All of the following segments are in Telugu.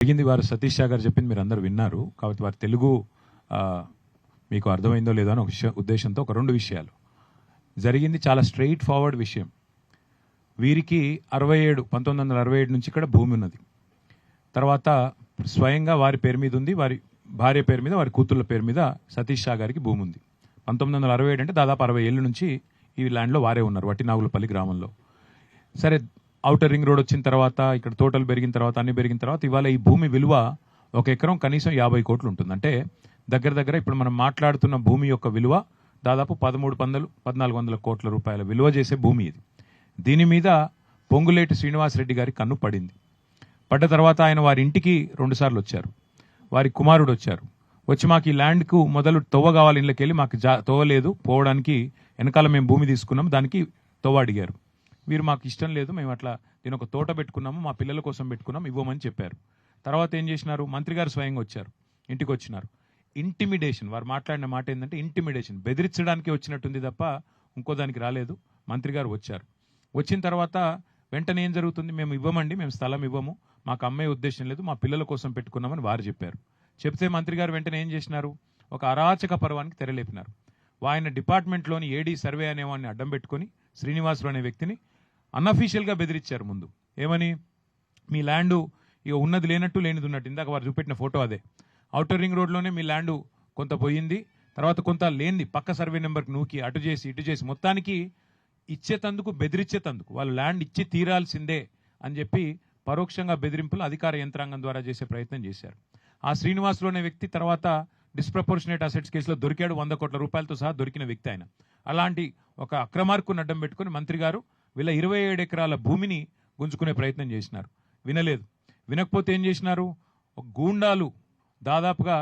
జరిగింది వారు సతీష్ షా గారు చెప్పింది మీరు అందరూ విన్నారు. కాబట్టి వారి తెలుగు మీకు అర్థమైందో లేదో అని ఒక ఉద్దేశంతో ఒక 2 విషయాలు. జరిగింది చాలా స్ట్రెయిట్ ఫార్వర్డ్ విషయం. వీరికి 1967 నుంచి ఇక్కడ భూమి ఉన్నది. తర్వాత స్వయంగా వారి పేరు మీద ఉంది, వారి భార్య పేరు మీద, వారి కూతుళ్ళ పేరు మీద సతీష్ షా గారికి భూమి ఉంది. 1967 అంటే దాదాపు 60 ఏళ్ళ నుంచి ఈ ల్యాండ్లో వారే ఉన్నారు, వట్టినాగులపల్లి గ్రామంలో. సరే, ఔటర్ రింగ్ రోడ్ వచ్చిన తర్వాత, ఇక్కడ తోటలు పెరిగిన తర్వాత, అన్ని పెరిగిన తర్వాత ఇవాళ ఈ భూమి విలువ 1 ఎకరం కనీసం 50 కోట్లు ఉంటుంది. అంటే దగ్గర ఇప్పుడు మనం మాట్లాడుతున్న భూమి యొక్క విలువ దాదాపు 1300-1400 కోట్ల రూపాయల విలువ చేసే భూమి ఇది. దీని మీద పొంగులేటి శ్రీనివాసరెడ్డి గారి కన్ను పడింది. పడ్డ తర్వాత ఆయన వారి ఇంటికి 2 సార్లు వచ్చారు. వారి కుమారుడు వచ్చారు. వచ్చి మాకు ఈ ల్యాండ్కు మొదలు తొవ్వ కావాలి, ఇళ్ళకి వెళ్ళి మాకు తొవ్వలేదు, పోవడానికి వెనకాల మేము భూమి తీసుకున్నాం, దానికి తొవ్వ అడిగారు. వీరు మాకు ఇష్టం లేదు, మేము అట్లా దీని ఒక తోట పెట్టుకున్నాము, మా పిల్లల కోసం పెట్టుకున్నాం, ఇవ్వమని చెప్పారు. తర్వాత ఏం చేసినారు, మంత్రి గారు స్వయంగా వచ్చారు, ఇంటికి వచ్చినారు. ఇంటిమిడేషన్, వారు మాట్లాడిన మాట ఏంటంటే ఇంటిమిడేషన్, బెదిరించడానికి వచ్చినట్టుంది తప్ప ఇంకో దానికి రాలేదు. మంత్రి గారు వచ్చారు. వచ్చిన తర్వాత వెంటనే ఏం జరుగుతుంది, మేము ఇవ్వమండి, మేము స్థలం ఇవ్వము, మాకు అమ్మే ఉద్దేశం లేదు, మా పిల్లల కోసం పెట్టుకున్నామని వారు చెప్పారు. చెప్తే మంత్రి గారు వెంటనే ఏం చేసినారు, ఒక అరాచక పర్వానికి తెరలేపినారు. ఆయన డిపార్ట్మెంట్లోని ఏడీ సర్వే అనేవాడిని అడ్డం పెట్టుకుని శ్రీనివాసులు అనే వ్యక్తిని అన్అఫీషియల్గా బెదిరించారు. ముందు ఏమని, మీ ల్యాండు ఇక ఉన్నది లేనట్టు లేనిది ఉన్నట్టు, ఇందాక వారు చూపెట్టిన ఫోటో అదే. ఔటర్ రింగ్ రోడ్లోనే మీ ల్యాండు కొంత పోయింది, తర్వాత కొంత లేనిది పక్క సర్వే నెంబర్కి నూకి అటు చేసి ఇటు చేసి మొత్తానికి ఇచ్చేతందుకు, బెదిరించేతందుకు, వాళ్ళు ల్యాండ్ ఇచ్చి తీరాల్సిందే అని చెప్పి పరోక్షంగా బెదిరింపులు అధికార యంత్రాంగం ద్వారా చేసే ప్రయత్నం చేశారు. ఆ శ్రీనివాసులు అనే వ్యక్తి తర్వాత డిస్ప్రపోర్షనేట్ అసెట్స్ కేసులో దొరికాడు. 100 కోట్ల రూపాయలతో సహా దొరికిన వ్యక్తి ఆయన. అలాంటి ఒక అక్రమార్కుని అడ్డం పెట్టుకుని మంత్రి గారు వీళ్ళ 27 ఎకరాల భూమిని గుంజుకునే ప్రయత్నం చేసినారు. వినలేదు. వినకపోతే ఏం చేసినారు, గూండాలు దాదాపుగా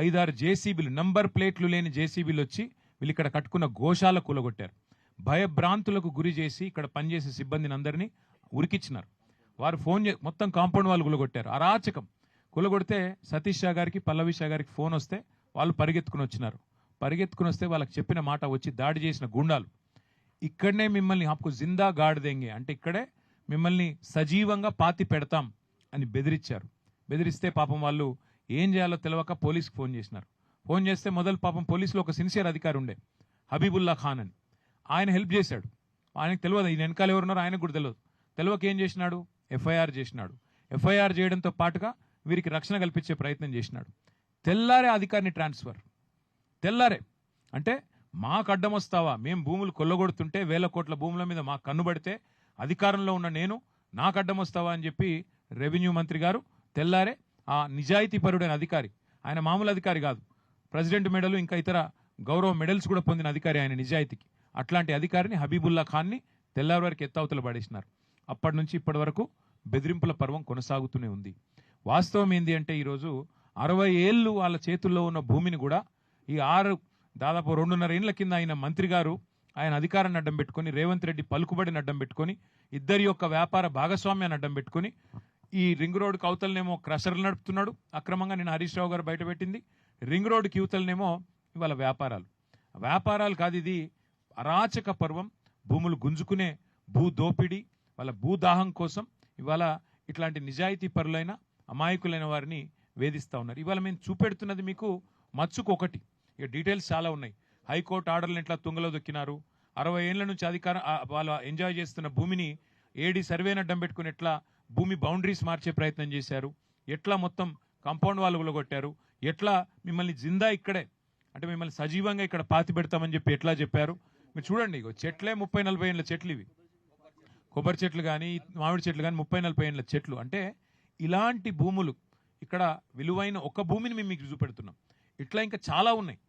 5-6 జేసీబీలు, నంబర్ ప్లేట్లు లేని జేసీబీలు వచ్చి వీళ్ళు ఇక్కడ కట్టుకున్న గోశాల కూలగొట్టారు. భయభ్రాంతులకు గురి చేసి ఇక్కడ పనిచేసే సిబ్బందిని అందరినీ ఉరికిచ్చినారు. వారు మొత్తం కాంపౌండ్ వాళ్ళు కూలగొట్టారు. అరాచకం. కూలగొడితే సతీష్ షా గారికి, పల్లవి షా గారికి ఫోన్ వస్తే వాళ్ళు పరిగెత్తుకుని వచ్చినారు. పరిగెత్తుకుని వస్తే వాళ్ళకి చెప్పిన మాట వచ్చి దాడి చేసిన గుండాలు, ఇక్కడనే మిమ్మల్ని ఆప్కు జిందా గాడ్ దేంగే అంటే ఇక్కడే మిమ్మల్ని సజీవంగా పాతి పెడతాం అని బెదిరించారు. బెదిరిస్తే పాపం వాళ్ళు ఏం చేయాలో తెలియక పోలీసుకి ఫోన్ చేసినారు. ఫోన్ చేస్తే మొదలు పాపం పోలీసులో ఒక సిన్సియర్ అధికారి ఉండే, హబీబుల్లా ఖాన్ అని, ఆయన హెల్ప్ చేశాడు. ఆయనకు తెలియదు ఈయన వెనకాల ఎవరున్నారో ఆయనకు కూడా తెలియదు. తెలియక ఏం చేసినాడు, ఎఫ్ఐఆర్ చేసినాడు. ఎఫ్ఐఆర్ చేయడంతో పాటుగా వీరికి రక్షణ కల్పించే ప్రయత్నం చేసినాడు. తెల్లారే అధికారిని ట్రాన్స్ఫర్. తెల్లారే అంటే మాకు అడ్డం వస్తావా, మేము భూములు కొల్లగొడుతుంటే 1000 కోట్ల భూముల మీద మాకు కన్నుబడితే అధికారంలో ఉన్న నేను నాకు అడ్డం వస్తావా అని చెప్పి రెవెన్యూ మంత్రి గారు తెల్లారే ఆ నిజాయితీ పరుడైన అధికారి, ఆయన మామూలు అధికారి కాదు, ప్రెసిడెంట్ మెడల్ ఇంకా ఇతర గౌరవ మెడల్స్ కూడా పొందిన అధికారి ఆయన నిజాయితీకి, అట్లాంటి అధికారిని హబీబుల్లా ఖాన్ని తెల్లారి వరకు ఎత్తవతలు పడేసినారు. అప్పటి నుంచి ఇప్పటి వరకు బెదిరింపుల పర్వం కొనసాగుతూనే ఉంది. వాస్తవం ఏంది అంటే ఈరోజు 60 ఏళ్ళు వాళ్ళ చేతుల్లో ఉన్న భూమిని కూడా ఈ దాదాపు 2.5 ఏళ్ల కింద ఆయన మంత్రి గారు ఆయన అధికారాన్ని అడ్డం పెట్టుకుని, రేవంత్ రెడ్డి పలుకుబడిని అడ్డం పెట్టుకుని, ఇద్దరి యొక్క వ్యాపార భాగస్వామ్యాన్ని అడ్డం పెట్టుకుని ఈ రింగ్ రోడ్డుకి అవతలనేమో క్రషర్లు నడుపుతున్నాడు అక్రమంగా. నేను హరీష్ రావు గారు బయటపెట్టింది రింగ్ రోడ్డుకి యువతలనేమో ఇవాళ వ్యాపారాలు కాదు, ఇది అరాచక పర్వం. భూములు గుంజుకునే భూ దోపిడీ, వాళ్ళ భూదాహం కోసం ఇవాళ ఇట్లాంటి నిజాయితీ పరులైన అమాయకులైన వారిని వేధిస్తూ ఉన్నారు. ఇవాళ మేము చూపెడుతున్నది మీకు మచ్చుకు ఒకటి, ఇక డీటెయిల్స్ చాలా ఉన్నాయి. హైకోర్టు ఆర్డర్లను ఎట్లా తుంగలో దొక్కినారు, 60 ఏళ్ల నుంచి అధికారం వాళ్ళు ఎంజాయ్ చేస్తున్న భూమిని ఏడీ సర్వేని అడ్డం పెట్టుకుని ఎట్లా భూమి బౌండరీస్ మార్చే ప్రయత్నం చేశారు, ఎట్లా మొత్తం కాంపౌండ్ వాళ్ళు కూలగొట్టారు, ఎట్లా మిమ్మల్ని జిందా ఇక్కడే అంటే మిమ్మల్ని సజీవంగా ఇక్కడ పాతి పెడతామని చెప్పి ఎట్లా చెప్పారు. మీరు చూడండి, చెట్లే 30-40 ఏళ్ళ చెట్లు, ఇవి కొబ్బరి చెట్లు కానీ మామిడి చెట్లు కానీ 30-40 ఏళ్ళ చెట్లు. అంటే ఇలాంటి భూములు ఇక్కడ విలువైన ఒక భూమిని మేము మీకు చూపెడుతున్నాం. ఇట్లా ఇంకా చాలా ఉన్నాయి.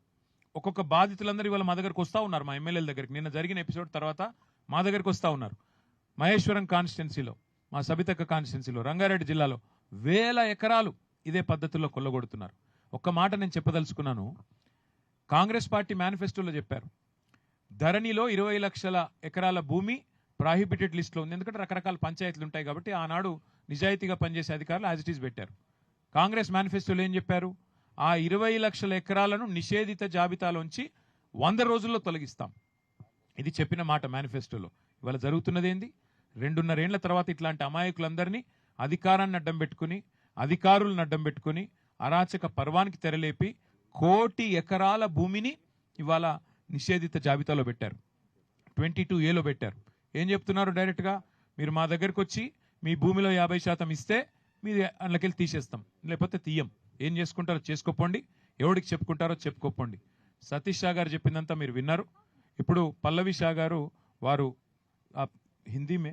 ఒక్కొక్క బాధితులందరూ ఇవాళ మా దగ్గరకు వస్తూ ఉన్నారు, మా ఎమ్మెల్యేల దగ్గరికి. నిన్న జరిగిన ఎపిసోడ్ తర్వాత మా దగ్గరకు వస్తూ ఉన్నారు. మహేశ్వరం కాన్స్టిట్యున్సీలో, మా సబితక్క కాన్స్టిట్యున్సీలో, రంగారెడ్డి జిల్లాలో 1000 ఎకరాలు ఇదే పద్ధతుల్లో కొల్లగొడుతున్నారు. ఒక్క మాట నేను చెప్పదలుచుకున్నాను, కాంగ్రెస్ పార్టీ మేనిఫెస్టోలో చెప్పారు ధరణిలో 20 లక్షల ఎకరాల భూమి ప్రాహిబిటెడ్ లిస్ట్లో ఉంది. ఎందుకంటే రకరకాల పంచాయతీలు ఉంటాయి కాబట్టి ఆనాడు నిజాయితీగా పనిచేసే అధికారులు యాజ్ ఇట్ ఈస్ పెట్టారు. కాంగ్రెస్ మేనిఫెస్టోలో ఏం చెప్పారు, ఆ 20 లక్షల ఎకరాలను నిషేధిత జాబితాలోంచి 100 రోజుల్లో తొలగిస్తాం. ఇది చెప్పిన మాట మేనిఫెస్టోలో. ఇవాళ జరుగుతున్నది ఏంది, 2.5 ఏళ్ల తర్వాత ఇట్లాంటి అమాయకులందరినీ అధికారాన్ని అడ్డం పెట్టుకుని అధికారులను అడ్డం పెట్టుకుని అరాచక పర్వానికి తెరలేపి 1 కోటి ఎకరాల భూమిని ఇవాళ నిషేధిత జాబితాలో పెట్టారు. 22A పెట్టారు. ఏం చెప్తున్నారు డైరెక్ట్గా, మీరు మా దగ్గరకు వచ్చి మీ భూమిలో 50% ఇస్తే మీరు అందులోకెళ్ళి తీసేస్తాం, లేకపోతే తీయం. ఏం చేసుకుంటారో చేసుకోపోండి, ఎవడికి చెప్పుకుంటారో చెప్పుకోపోండి. సతీష్ షా గారు చెప్పిందంతా మీరు విన్నారు. ఇప్పుడు పల్లవి షా గారు వారు హిందీ మే